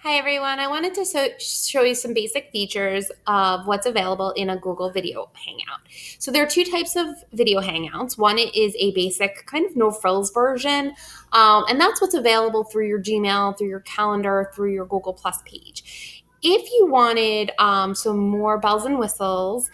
Hi everyone, I wanted to show you some basic features of what's available in a Google Video Hangout. So there are two types of video hangouts. One is a basic kind of no frills version, and that's what's available through your Gmail, through your calendar, through your Google Plus page. If you wanted some more bells and whistles,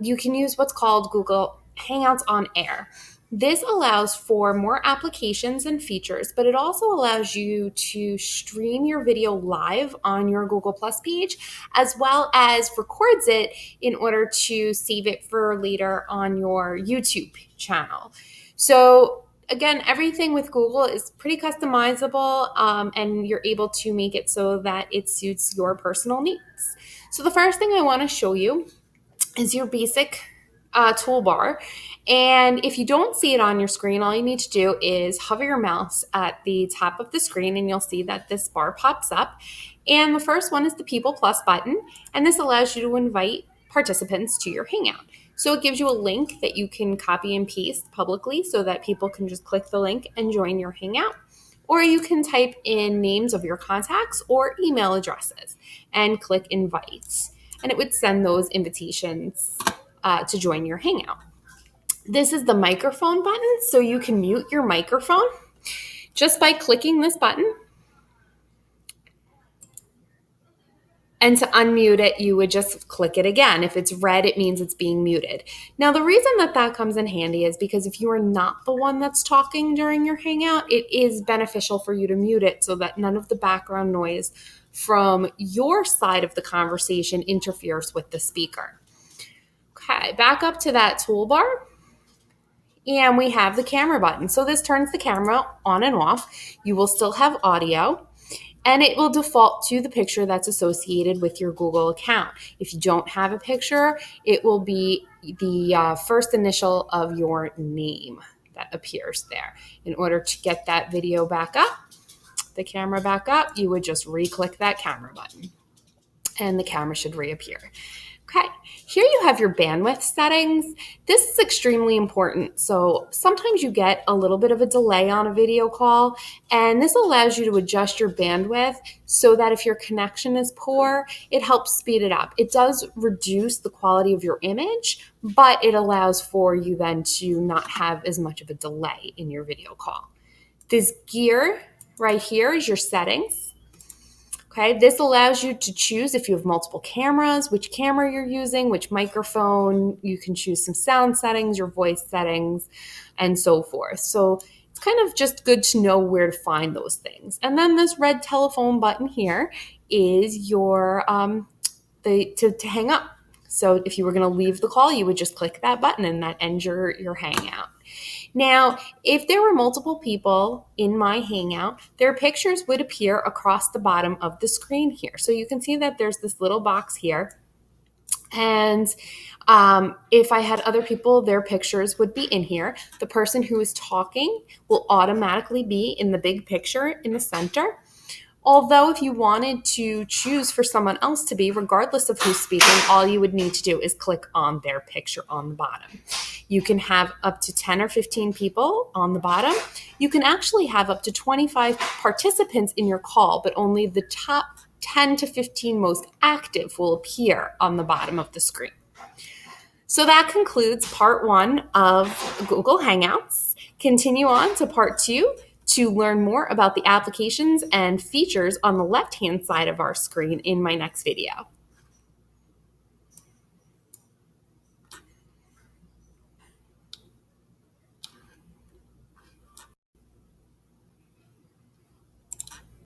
you can use what's called Google Hangouts on Air. This allows for more applications and features, but it also allows you to stream your video live on your Google Plus page, as well as records it in order to save it for later on your YouTube channel. So again, everything with Google is pretty customizable, and you're able to make it so that it suits your personal needs. So the first thing I want to show you is your basic toolbar. And if you don't see it on your screen, all you need to do is hover your mouse at the top of the screen and you'll see that this bar pops up. And the first one is the People Plus button. And this allows you to invite participants to your Hangout. So it gives you a link that you can copy and paste publicly so that people can just click the link and join your Hangout. Or you can type in names of your contacts or email addresses and click invite. And it would send those invitations to join your Hangout. This is the microphone button, so you can mute your microphone just by clicking this button. And to unmute it, you would just click it again. If it's red, it means it's being muted. Now, the reason that comes in handy is because if you are not the one that's talking during your Hangout, it is beneficial for you to mute it so that none of the background noise from your side of the conversation interferes with the speaker. Okay, back up to that toolbar. And we have the camera button. So this turns the camera on and off. You will still have audio, and it will default to the picture that's associated with your Google account. If you don't have a picture, it will be the first initial of your name that appears there. In order to get that video back up, the camera back up, you would just re-click that camera button, and the camera should reappear. Okay, here you have your bandwidth settings. This is extremely important. So sometimes you get a little bit of a delay on a video call, and this allows you to adjust your bandwidth so that if your connection is poor, it helps speed it up. It does reduce the quality of your image, but it allows for you then to not have as much of a delay in your video call. This gear right here is your settings. Okay, this allows you to choose if you have multiple cameras, which camera you're using, which microphone. You can choose some sound settings, your voice settings, and so forth. So it's kind of just good to know where to find those things. And then this red telephone button here is your to hang up. So if you were going to leave the call, you would just click that button and that ends your Hangout. Now, if there were multiple people in my Hangout, their pictures would appear across the bottom of the screen here. So you can see that there's this little box here. And if I had other people, their pictures would be in here. The person who is talking will automatically be in the big picture in the center. Although if you wanted to choose for someone else to be, regardless of who's speaking, all you would need to do is click on their picture on the bottom. You can have up to 10 or 15 people on the bottom. You can actually have up to 25 participants in your call, but only the top 10 to 15 most active will appear on the bottom of the screen. So that concludes part 1 of Google Hangouts. Continue on to part 2 to learn more about the applications and features on the left-hand side of our screen in my next video.